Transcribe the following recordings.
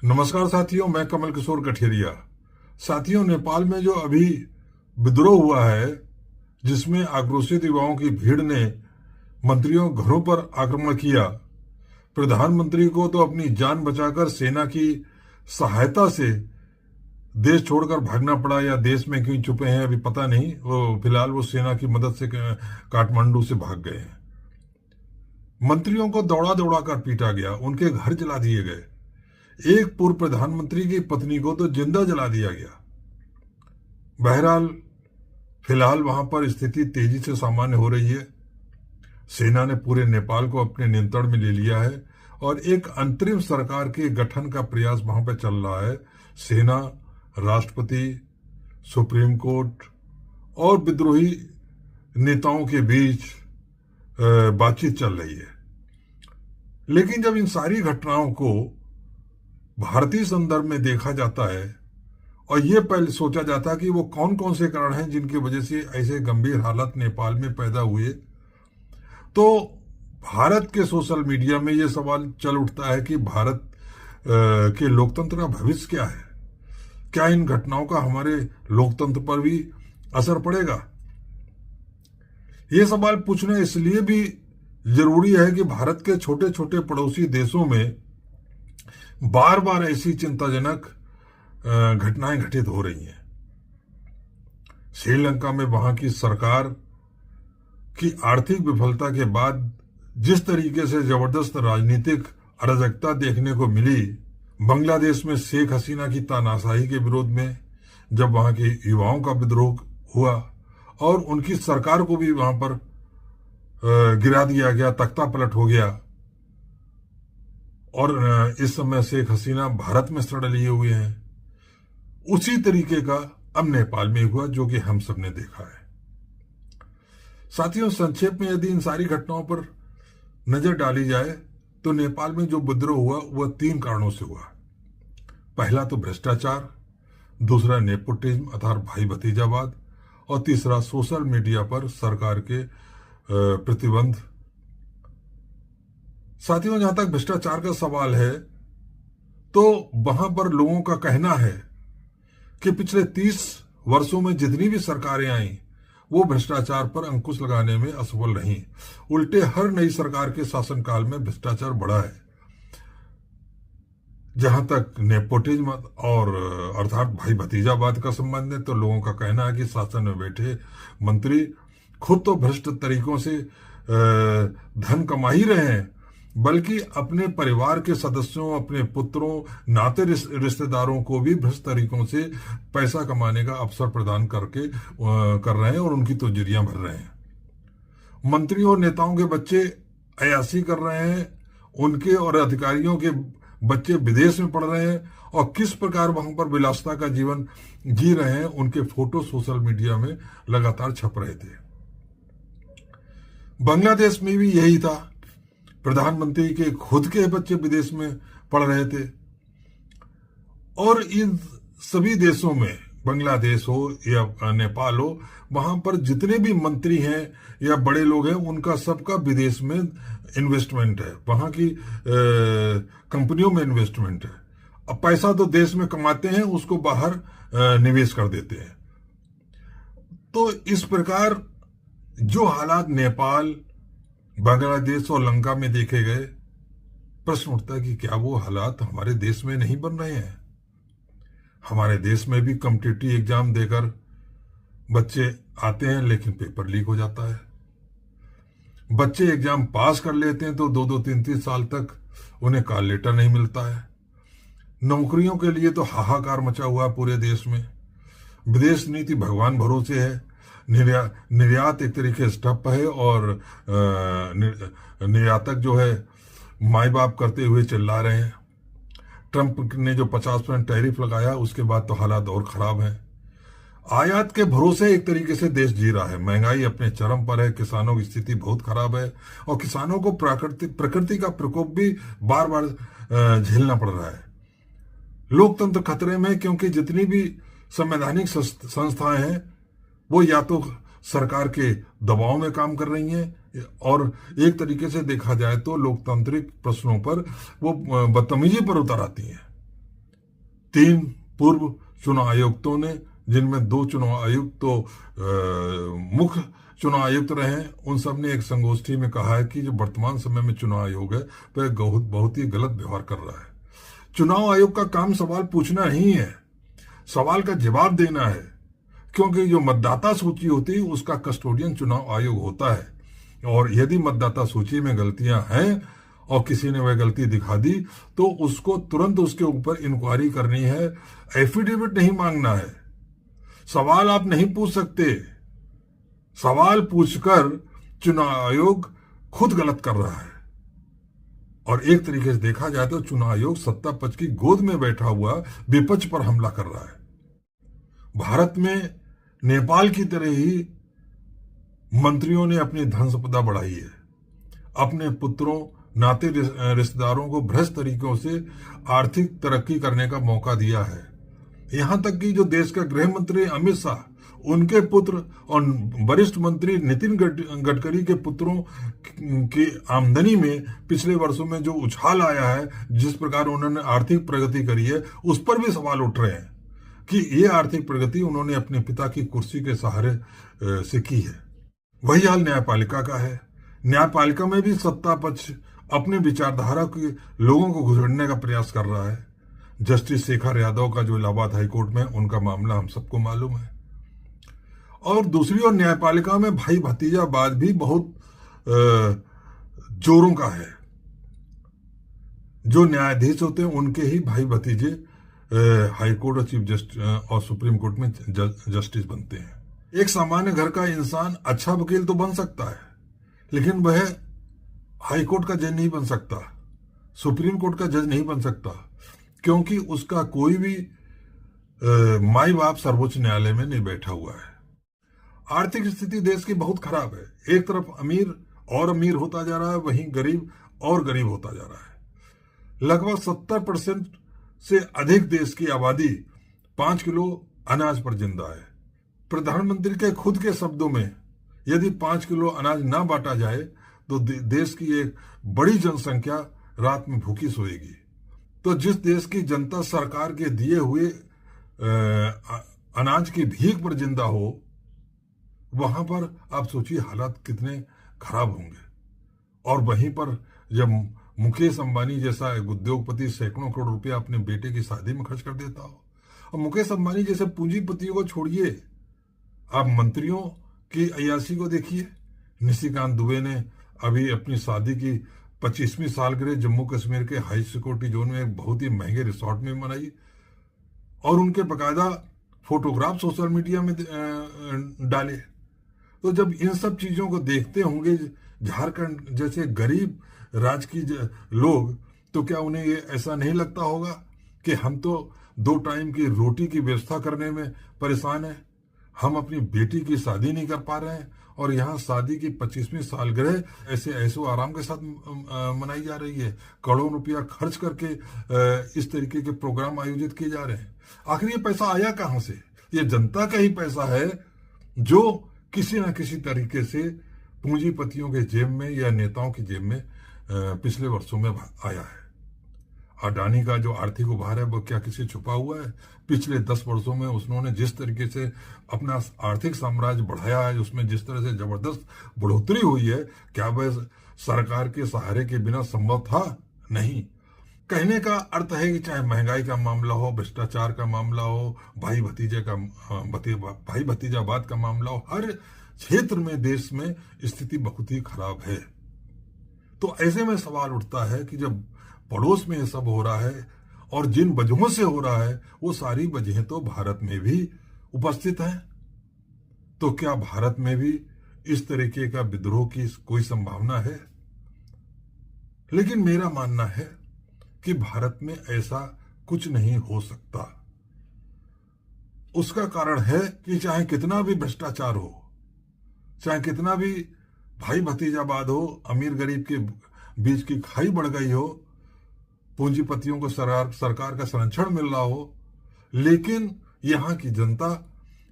नमस्कार साथियों, मैं कमल किशोर कठेरिया। साथियों, नेपाल में जो अभी विद्रोह हुआ है, जिसमें आक्रोशित युवाओं की भीड़ ने मंत्रियों के घरों पर आक्रमण किया, प्रधानमंत्री को तो अपनी जान बचाकर सेना की सहायता से देश छोड़कर भागना पड़ा, या देश में क्यों छुपे हैं अभी पता नहीं। वो फिलहाल वो सेना की मदद से काठमांडू से भाग गए हैं। मंत्रियों को दौड़ा दौड़ा कर पीटा गया, उनके घर जला दिए गए। एक पूर्व प्रधानमंत्री की पत्नी को तो जिंदा जला दिया गया। बहरहाल फिलहाल वहां पर स्थिति तेजी से सामान्य हो रही है। सेना ने पूरे नेपाल को अपने नियंत्रण में ले लिया है और एक अंतरिम सरकार के गठन का प्रयास वहां पर चल रहा है। सेना, राष्ट्रपति, सुप्रीम कोर्ट और विद्रोही नेताओं के बीच बातचीत चल रही है। लेकिन जब इन सारी घटनाओं को भारतीय संदर्भ में देखा जाता है और ये पहले सोचा जाता है कि वो कौन कौन से कारण हैं जिनकी वजह से ऐसे गंभीर हालात नेपाल में पैदा हुए, तो भारत के सोशल मीडिया में ये सवाल चल उठता है कि भारत के लोकतंत्र का भविष्य क्या है। क्या इन घटनाओं का हमारे लोकतंत्र पर भी असर पड़ेगा? ये सवाल पूछना इसलिए भी जरूरी है कि भारत के छोटे छोटे पड़ोसी देशों में बार बार ऐसी चिंताजनक घटनाएं घटित हो रही हैं। श्रीलंका में वहां की सरकार की आर्थिक विफलता के बाद जिस तरीके से जबरदस्त राजनीतिक अराजकता देखने को मिली, बांग्लादेश में शेख हसीना की तानाशाही के विरोध में जब वहां के युवाओं का विद्रोह हुआ और उनकी सरकार को भी वहां पर गिरा दिया गया, तख्ता पलट हो गया, और इस समय शेख हसीना भारत में शरण लिए हुए हैं। उसी तरीके का अब नेपाल में हुआ, जो कि हम सब ने देखा है। साथियों, संक्षेप में यदि इन सारी घटनाओं पर नजर डाली जाए तो नेपाल में जो विद्रोह हुआ वह 3 कारणों से हुआ। पहला तो भ्रष्टाचार, दूसरा नेपोटिज्म अर्थात भाई भतीजावाद, और तीसरा सोशल मीडिया पर सरकार के प्रतिबंध। साथियों, जहां तक भ्रष्टाचार का सवाल है तो वहां पर लोगों का कहना है कि पिछले 30 वर्षों में जितनी भी सरकारें आई वो भ्रष्टाचार पर अंकुश लगाने में असफल रहीं। उल्टे हर नई सरकार के शासनकाल में भ्रष्टाचार बढ़ा है। जहां तक नेपोटिज्म और अर्थात भाई भतीजावाद का संबंध है तो लोगों का कहना है कि शासन में बैठे मंत्री खुद तो भ्रष्ट तरीकों से धन कमा ही रहे हैं, बल्कि अपने परिवार के सदस्यों, अपने पुत्रों, नाते रिश्तेदारों को भी भ्रष्ट तरीकों से पैसा कमाने का अवसर प्रदान कर रहे हैं और उनकी तिजोरियां भर रहे हैं। मंत्री और नेताओं के बच्चे अयाशी कर रहे हैं, उनके और अधिकारियों के बच्चे विदेश में पढ़ रहे हैं और किस प्रकार वहां पर विलासिता का जीवन जी रहे हैं, उनके फोटो सोशल मीडिया में लगातार छप रहे थे। बांग्लादेश में भी यही था। प्रधानमंत्री के खुद के बच्चे विदेश में पढ़ रहे थे। और इन सभी देशों में, बांग्लादेश हो या नेपाल हो, वहां पर जितने भी मंत्री हैं या बड़े लोग हैं, उनका सबका विदेश में इन्वेस्टमेंट है, वहां की कंपनियों में इन्वेस्टमेंट है। अब पैसा तो देश में कमाते हैं, उसको बाहर निवेश कर देते हैं। तो इस प्रकार जो हालात नेपाल, बांग्लादेश और लंका में देखे गए, प्रश्न उठता है कि क्या वो हालात हमारे देश में नहीं बन रहे हैं? हमारे देश में भी कॉम्पिटिटिव एग्जाम देकर बच्चे आते हैं लेकिन पेपर लीक हो जाता है। बच्चे एग्जाम पास कर लेते हैं तो 2-2, 3-3 साल तक उन्हें कॉल लेटर नहीं मिलता है। नौकरियों के लिए तो हाहाकार मचा हुआ है पूरे देश में। विदेश नीति भगवान भरोसे है। निर्यात एक तरीके से ठप है और निर्यातक जो है माई बाप करते हुए चिल्ला रहे हैं। ट्रंप ने जो 50% टैरिफ लगाया उसके बाद तो हालात और खराब हैं। आयात के भरोसे एक तरीके से देश जी रहा है। महंगाई अपने चरम पर है, किसानों की स्थिति बहुत खराब है और किसानों को प्रकृति का प्रकोप भी बार बार झेलना पड़ रहा है। लोकतंत्र खतरे में, क्योंकि जितनी भी संवैधानिक संस्थाएं हैं वो या तो सरकार के दबाव में काम कर रही हैं और एक तरीके से देखा जाए तो लोकतांत्रिक प्रश्नों पर वो बदतमीजी पर उतर आती हैं। 3 पूर्व चुनाव आयुक्तों ने, जिनमें 2 चुनाव आयुक्त तो मुख्य चुनाव आयुक्त रहे हैं, उन सब ने एक संगोष्ठी में कहा है कि जो वर्तमान समय में चुनाव आयोग है वह बहुत ही गलत व्यवहार कर रहा है। चुनाव आयोग का काम सवाल पूछना नहीं है, सवाल का जवाब देना है, क्योंकि जो मतदाता सूची होती है उसका कस्टोडियन चुनाव आयोग होता है। और यदि मतदाता सूची में गलतियां हैं और किसी ने वह गलती दिखा दी तो उसको तुरंत उसके ऊपर इंक्वायरी करनी है, एफिडेविट नहीं मांगना है। सवाल आप नहीं पूछ सकते, सवाल पूछकर चुनाव आयोग खुद गलत कर रहा है। और एक तरीके से देखा जाए तो चुनाव आयोग सत्ता पक्ष की गोद में बैठा हुआ विपक्ष पर हमला कर रहा है। भारत में नेपाल की तरह ही मंत्रियों ने अपनी धन संपदा बढ़ाई है, अपने पुत्रों नाते रिश्तेदारों को भ्रष्ट तरीकों से आर्थिक तरक्की करने का मौका दिया है। यहां तक कि जो देश का गृह मंत्री अमित शाह, उनके पुत्र और वरिष्ठ मंत्री नितिन गडकरी के पुत्रों की आमदनी में पिछले वर्षों में जो उछाल आया है, जिस प्रकार उन्होंने आर्थिक प्रगति करी है, उस पर भी सवाल उठ रहे हैं कि ये आर्थिक प्रगति उन्होंने अपने पिता की कुर्सी के सहारे से की है। वही हाल न्यायपालिका का है। न्यायपालिका में भी सत्ता पक्ष अपने विचारधारा के लोगों को घुसड़ने का प्रयास कर रहा है। जस्टिस शेखर यादव का जो इलाहाबाद हाईकोर्ट में उनका मामला हम सबको मालूम है। और दूसरी ओर न्यायपालिका में भाई भतीजावाद भी बहुत जोरों का है। जो न्यायाधीश होते हैं उनके ही भाई भतीजे हाईकोर्ट और चीफ जस्टिस और सुप्रीम कोर्ट में जस्टिस बनते हैं। एक सामान्य घर का इंसान अच्छा वकील तो बन सकता है, लेकिन वह हाईकोर्ट का जज नहीं बन सकता, सुप्रीम कोर्ट का जज नहीं बन सकता, क्योंकि उसका कोई भी माई बाप सर्वोच्च न्यायालय में नहीं बैठा हुआ है। आर्थिक स्थिति देश की बहुत खराब है। एक तरफ अमीर और अमीर होता जा रहा है, वहीं गरीब और गरीब होता जा रहा है। लगभग 70% से अधिक देश की आबादी 5 किलो अनाज पर जिंदा है। प्रधानमंत्री के खुद के शब्दों में, यदि 5 किलो अनाज ना बांटा जाए तो देश की एक बड़ी जनसंख्या रात में भूखी सोएगी। तो जिस देश की जनता सरकार के दिए हुए अनाज की भीख पर जिंदा हो, वहां पर आप सोचिए हालात कितने खराब होंगे। और वहीं पर जब मुकेश अंबानी जैसा एक उद्योगपति सैकड़ों करोड़ रुपया अपने बेटे की शादी में खर्च कर देता हो, और मुकेश अंबानी जैसे पूंजीपतियों को छोड़िए, आप मंत्रियों की अय्याशी को देखिए। निशिकांत दुबे ने अभी अपनी शादी की 25वीं सालगिरह जम्मू कश्मीर के हाई सिक्योरिटी जोन में एक बहुत ही महंगे रिसोर्ट में मनाई, और उनके बकायदा फोटोग्राफ सोशल मीडिया में डाले। तो जब इन सब चीजों को देखते होंगे झारखंड जैसे गरीब राज्य की लोग, तो क्या उन्हें ये ऐसा नहीं लगता होगा कि हम तो 2 टाइम की रोटी की व्यवस्था करने में परेशान हैं, हम अपनी बेटी की शादी नहीं कर पा रहे हैं, और यहाँ शादी की 25वीं सालगिरह ऐसे ऐसो आराम के साथ मनाई जा रही है। करोड़ों रुपया खर्च करके इस तरीके के प्रोग्राम आयोजित किए जा रहे हैं। आखिर ये पैसा आया कहां से? ये जनता का ही पैसा है, जो किसी न किसी तरीके से पूंजीपतियों के जेब में या नेताओं की जेब में पिछले वर्षों में आया है। अडानी का जो आर्थिक उभार है वो क्या किसी छुपा हुआ है? पिछले 10 वर्षों में उन्होंने जिस तरीके से अपना आर्थिक साम्राज्य बढ़ाया है, उसमें जिस तरह से जबरदस्त बढ़ोतरी हुई है, क्या वह सरकार के सहारे के बिना संभव था? नहीं। कहने का अर्थ है कि चाहे महंगाई का मामला हो, भ्रष्टाचार का मामला हो, भाई भतीजावाद का मामला हो, हर क्षेत्र में देश में स्थिति बहुत ही खराब है। तो ऐसे में सवाल उठता है कि जब पड़ोस में ये सब हो रहा है और जिन वजहों से हो रहा है वो सारी वजहें तो भारत में भी उपस्थित हैं, तो क्या भारत में भी इस तरीके का विद्रोह की कोई संभावना है? लेकिन मेरा मानना है कि भारत में ऐसा कुछ नहीं हो सकता। उसका कारण है कि चाहे कितना भी भ्रष्टाचार हो, चाहे कितना भी भाई भतीजावाद हो, अमीर गरीब के बीच की खाई बढ़ गई हो, पूंजीपतियों को सरकार का संरक्षण मिल रहा हो, लेकिन यहां की जनता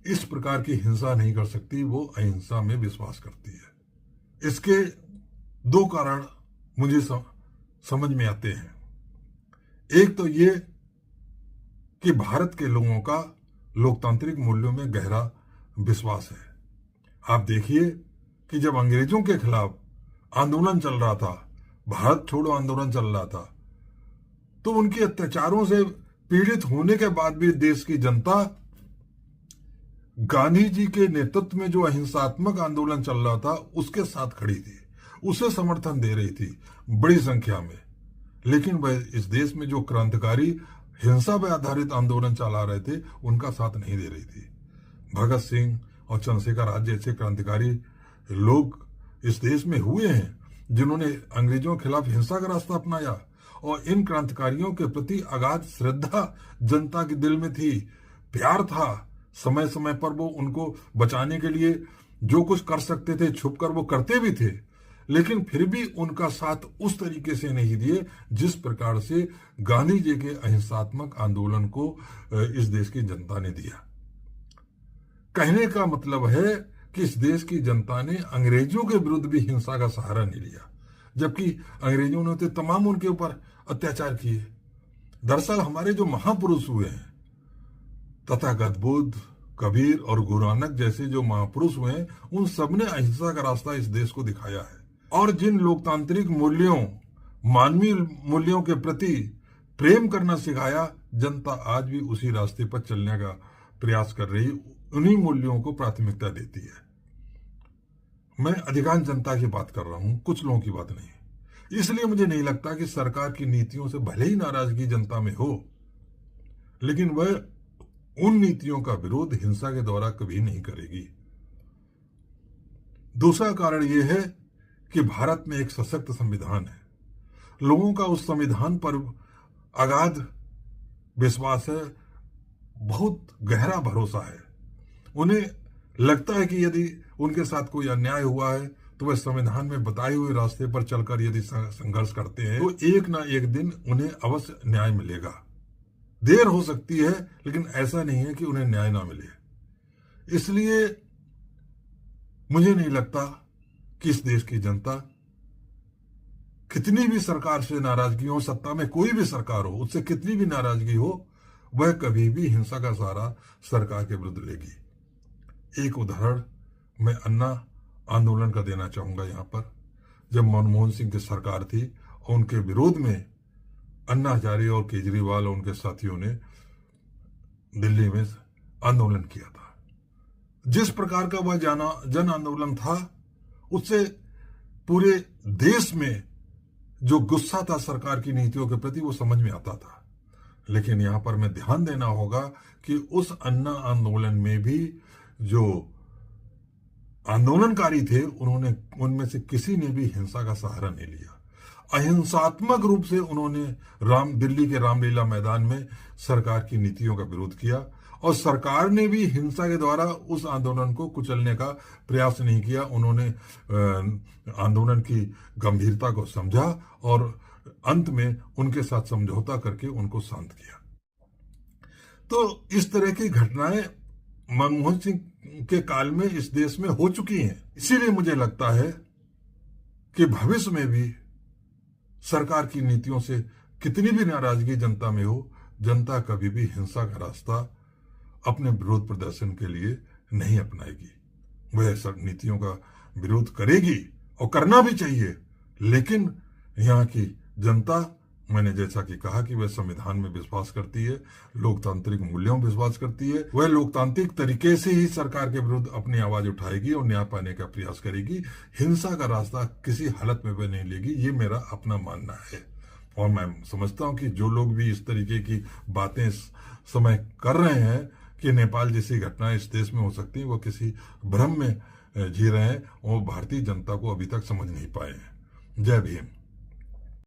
इस प्रकार की हिंसा नहीं कर सकती, वो अहिंसा में विश्वास करती है। इसके 2 कारण मुझे समझ में आते हैं। एक तो ये कि भारत के लोगों का लोकतांत्रिक मूल्यों में गहरा विश्वास है। आप देखिए कि जब अंग्रेजों के खिलाफ आंदोलन चल रहा था, भारत छोड़ो आंदोलन चल रहा था, तो उनके अत्याचारों से पीड़ित होने के बाद भी देश की जनता गांधी जी के नेतृत्व में जो अहिंसात्मक आंदोलन चल रहा था उसके साथ खड़ी थी, उसे समर्थन दे रही थी बड़ी संख्या में। लेकिन वह इस देश में जो क्रांतिकारी हिंसा पर आधारित आंदोलन चला रहे थे उनका साथ नहीं दे रही थी। भगत सिंह और चंद्रशेखर आजाद जैसे क्रांतिकारी लोग इस देश में हुए हैं जिन्होंने अंग्रेजों के खिलाफ हिंसा का रास्ता अपनाया, और इन क्रांतिकारियों के प्रति अगाध श्रद्धा जनता के दिल में थी, प्यार था। समय समय पर वो उनको बचाने के लिए जो कुछ कर सकते थे छुपकर वो करते भी थे, लेकिन फिर भी उनका साथ उस तरीके से नहीं दिए जिस प्रकार से गांधी जी के अहिंसात्मक आंदोलन को इस देश की जनता ने दिया। कहने का मतलब है कि इस देश की जनता ने अंग्रेजों के विरुद्ध भी हिंसा का सहारा नहीं लिया, जबकि अंग्रेजों ने तो तमाम उनके ऊपर अत्याचार किए। दरअसल हमारे जो महापुरुष हुए हैं, तथागत बुद्ध, कबीर और गुरु नानक जैसे जो महापुरुष हुए हैं, उन सबने अहिंसा का रास्ता इस देश को दिखाया है। और जिन लोकतांत्रिक मूल्यों, मानवीय मूल्यों के प्रति प्रेम करना सिखाया, जनता आज भी उसी रास्ते पर चलने का प्रयास कर रही, उन्हीं मूल्यों को प्राथमिकता देती है। मैं अधिकांश जनता की बात कर रहा हूं, कुछ लोगों की बात नहीं। इसलिए मुझे नहीं लगता कि सरकार की नीतियों से भले ही नाराजगी जनता में हो, लेकिन वह उन नीतियों का विरोध हिंसा के द्वारा कभी नहीं करेगी। दूसरा कारण यह है कि भारत में एक सशक्त संविधान है। लोगों का उस संविधान पर अगाध विश्वास है, बहुत गहरा भरोसा है। उन्हें लगता है कि यदि उनके साथ कोई अन्याय हुआ है तो वह संविधान में बताए हुए रास्ते पर चलकर यदि संघर्ष करते हैं तो एक ना एक दिन उन्हें अवश्य न्याय मिलेगा। देर हो सकती है, लेकिन ऐसा नहीं है कि उन्हें न्याय ना मिले। इसलिए मुझे नहीं लगता कि इस देश की जनता कितनी भी सरकार से नाराजगी हो, सत्ता में कोई भी सरकार हो, उससे कितनी भी नाराजगी हो, वह कभी भी हिंसा का सहारा सरकार के विरुद्ध लेगी। एक उदाहरण मैं अन्ना आंदोलन का देना चाहूंगा यहां पर। जब मनमोहन सिंह की सरकार थी और उनके विरोध में अन्ना हजारे और केजरीवाल और उनके साथियों ने दिल्ली में आंदोलन किया था, जिस प्रकार का वह जन आंदोलन था, उससे पूरे देश में जो गुस्सा था सरकार की नीतियों के प्रति वो समझ में आता था। लेकिन यहां पर मैं ध्यान देना होगा कि उस अन्ना आंदोलन में भी जो आंदोलनकारी थे उन्होंने उनमें से किसी ने भी हिंसा का सहारा नहीं लिया। अहिंसात्मक रूप से उन्होंने दिल्ली के रामलीला मैदान में सरकार की नीतियों का विरोध किया, और सरकार ने भी हिंसा के द्वारा उस आंदोलन को कुचलने का प्रयास नहीं किया। उन्होंने आंदोलन की गंभीरता को समझा और अंत में उनके साथ समझौता करके उनको शांत किया। तो इस तरह की घटनाएं मनमोहन सिंह के काल में इस देश में हो चुकी हैं। इसीलिए मुझे लगता है कि भविष्य में भी सरकार की नीतियों से कितनी भी नाराजगी जनता में हो, जनता कभी भी हिंसा का रास्ता अपने विरोध प्रदर्शन के लिए नहीं अपनाएगी। वह सब नीतियों का विरोध करेगी और करना भी चाहिए, लेकिन यहाँ की जनता, मैंने जैसा कि कहा कि वह संविधान में विश्वास करती है, लोकतांत्रिक मूल्यों में विश्वास करती है, वह लोकतांत्रिक तरीके से ही सरकार के विरुद्ध अपनी आवाज उठाएगी और न्याय पाने का प्रयास करेगी। हिंसा का रास्ता किसी हालत में वह नहीं लेगी, ये मेरा अपना मानना है। और मैं समझता हूं कि जो लोग भी इस तरीके की बातें इस समय कर रहे हैं कि नेपाल जैसी घटनाएं इस देश में हो सकती है, वो किसी भ्रम में जी रहे हैं और भारतीय जनता को अभी तक समझ नहीं पाए हैं। जय भीम।